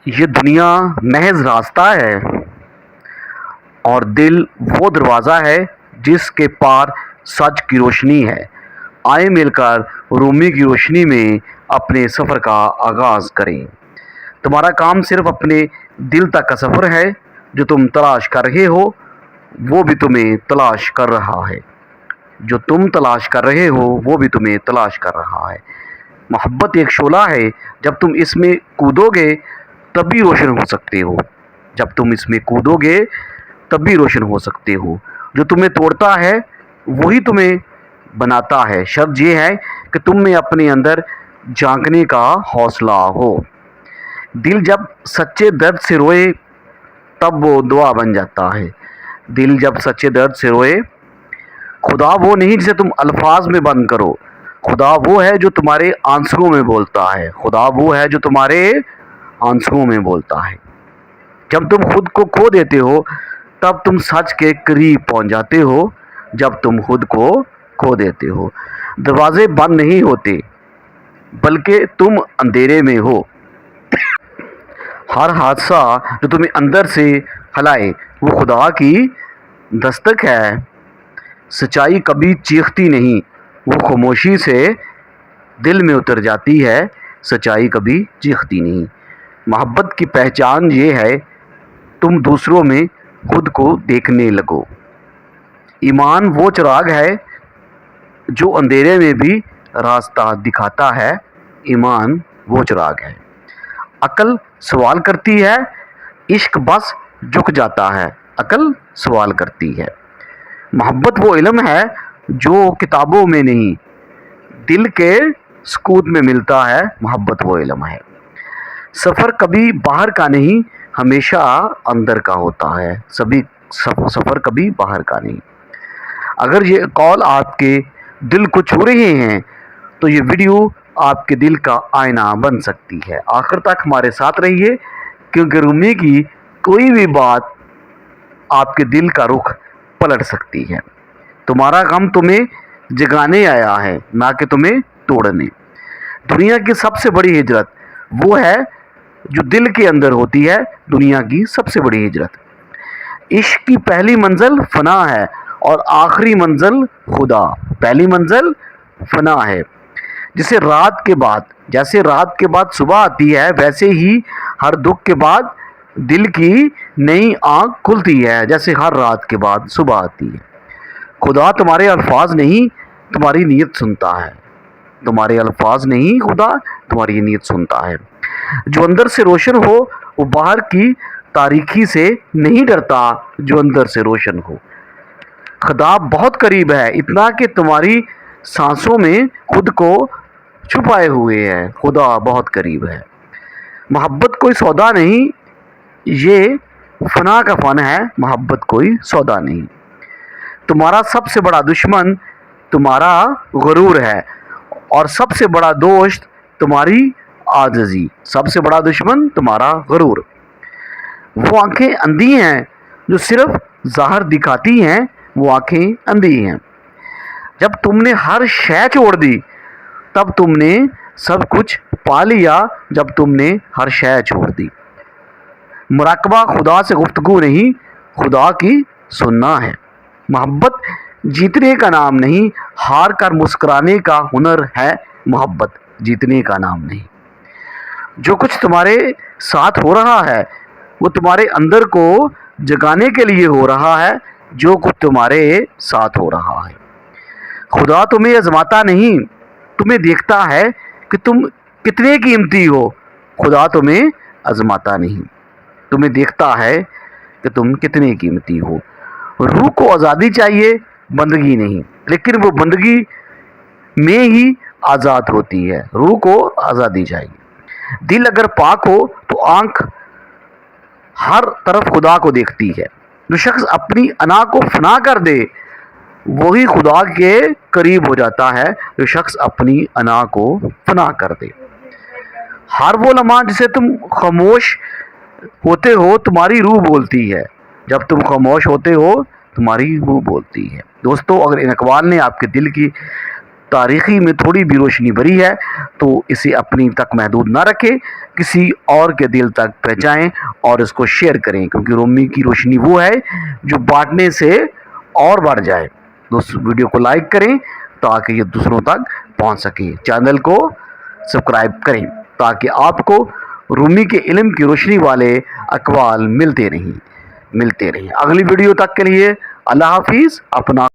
یہ دنیا محض راستہ ہے اور دل وہ دروازہ ہے جس کے پار سچ کی روشنی ہے۔ آئیں مل کر رومی کی روشنی میں اپنے سفر کا آغاز کریں۔ تمہارا کام صرف اپنے دل تک کا سفر ہے۔ جو تم تلاش کر رہے ہو وہ بھی تمہیں تلاش کر رہا ہے۔ جو تم تلاش کر رہے ہو وہ بھی تمہیں تلاش کر رہا ہے۔ محبت ایک شعلہ ہے، جب تم اس میں کودو گے تب بھی روشن ہو سکتے ہو۔ جب تم اس میں کودو گے تب بھی روشن ہو سکتے ہو۔ جو تمہیں توڑتا ہے وہی تمہیں بناتا ہے۔ شرط یہ ہے کہ تم میں اپنے اندر جھانکنے کا حوصلہ ہو۔ دل جب سچے درد سے روئے تب وہ دعا بن جاتا ہے۔ دل جب سچے درد سے روئے، خدا وہ نہیں جسے تم الفاظ میں بند کرو، خدا وہ ہے جو تمہارے آنسوؤں میں بولتا ہے۔ خدا وہ ہے جو تمہارے آنسوؤں میں بولتا ہے۔ جب تم خود کو کھو دیتے ہو تب تم سچ کے قریب پہنچ جاتے ہو۔ جب تم خود کو کھو دیتے ہو دروازے بند نہیں ہوتے بلکہ تم اندھیرے میں ہو۔ ہر حادثہ جو تمہیں اندر سے ہلائے وہ خدا کی دستک ہے۔ سچائی کبھی چیختی نہیں، وہ خاموشی سے دل میں اتر جاتی ہے۔ سچائی کبھی چیختی نہیں۔ محبت کی پہچان یہ ہے تم دوسروں میں خود کو دیکھنے لگو۔ ایمان وہ چراغ ہے جو اندھیرے میں بھی راستہ دکھاتا ہے۔ ایمان وہ چراغ ہے۔ عقل سوال کرتی ہے، عشق بس جھک جاتا ہے۔ عقل سوال کرتی ہے۔ محبت وہ علم ہے جو کتابوں میں نہیں دل کے سکوت میں ملتا ہے۔ محبت وہ علم ہے۔ سفر کبھی باہر کا نہیں ہمیشہ اندر کا ہوتا ہے۔ سفر کبھی باہر کا نہیں۔ اگر یہ قول آپ کے دل کو چھو رہے ہیں تو یہ ویڈیو آپ کے دل کا آئینہ بن سکتی ہے۔ آخر تک ہمارے ساتھ رہیے کیونکہ رومی کی کوئی بھی بات آپ کے دل کا رخ پلٹ سکتی ہے۔ تمہارا غم تمہیں جگانے آیا ہے نہ کہ تمہیں توڑنے۔ دنیا کی سب سے بڑی ہجرت وہ ہے جو دل کے اندر ہوتی ہے۔ دنیا کی سب سے بڑی ہجرت۔ عشق کی پہلی منزل فنا ہے اور آخری منزل خدا۔ پہلی منزل فنا ہے۔ جیسے رات کے بعد صبح آتی ہے ویسے ہی ہر دکھ کے بعد دل کی نئی آنکھ کھلتی ہے۔ جیسے ہر رات کے بعد صبح آتی ہے۔ خدا تمہارے الفاظ نہیں تمہاری نیت سنتا ہے۔ تمہارے الفاظ نہیں خدا تمہاری نیت سنتا ہے۔ جو اندر سے روشن ہو وہ باہر کی تاریکی سے نہیں ڈرتا جو اندر سے روشن ہو۔ خدا بہت قریب ہے اتنا کہ تمہاری سانسوں میں خود کو چھپائے ہوئے ہے۔ خدا بہت قریب ہے۔ محبت کوئی سودا نہیں، یہ فنا کا فن ہے۔ محبت کوئی سودا نہیں۔ تمہارا سب سے بڑا دشمن تمہارا غرور ہے اور سب سے بڑا دوست تمہاری عاجزی۔ سب سے بڑا دشمن تمہارا غرور۔ وہ آنکھیں اندھی ہیں جو صرف ظاہر دکھاتی ہیں، وہ آنکھیں اندھی ہیں۔ جب تم نے ہر شے چھوڑ دی تب تم نے سب کچھ پا لیا۔ جب تم نے ہر شے چھوڑ دی۔ مراقبہ خدا سے گفتگو نہیں خدا کی سننا ہے۔ محبت جیتنے کا نام نہیں ہار کر مسکرانے کا ہنر ہے۔ محبت جیتنے کا نام نہیں۔ جو کچھ تمہارے ساتھ ہو رہا ہے وہ تمہارے اندر کو جگانے کے لیے ہو رہا ہے۔ جو کچھ تمہارے ساتھ ہو رہا ہے۔ خدا تمہیں آزماتا نہیں تمہیں دیکھتا ہے کہ تم کتنے قیمتی ہو۔ خدا تمہیں آزماتا نہیں تمہیں دیکھتا ہے کہ تم کتنے قیمتی ہو۔ روح کو آزادی چاہیے بندگی نہیں، لیکن وہ بندگی میں ہی آزاد ہوتی ہے۔ روح کو آزادی چاہیے۔ دل اگر پاک ہو تو آنکھ ہر طرف خدا کو دیکھتی ہے۔ جو شخص اپنی انا کو فنا کر دے وہی خدا کے قریب ہو جاتا ہے۔ جو شخص اپنی انا کو فنا کر دے۔ ہر وہ لمحہ جسے تم خاموش ہوتے ہو تمہاری روح بولتی ہے۔ جب تم خاموش ہوتے ہو تمہاری روح بولتی ہے۔ دوستو، اگر ان اقوال نے آپ کے دل کی تاریخی میں تھوڑی بھی روشنی بھری ہے تو اسے اپنی تک محدود نہ رکھے کسی اور کے دل تک پہنچائیں اور اس کو شیئر کریں، کیونکہ رومی کی روشنی وہ ہے جو بانٹنے سے اور بڑھ جائے۔ دوست ویڈیو کو لائک کریں تاکہ یہ دوسروں تک پہنچ سکے، چینل کو سبسکرائب کریں تاکہ آپ کو رومی کے علم کی روشنی والے اقوال ملتے رہیں۔ اگلی ویڈیو تک کے لیے اللہ حافظ، اپنا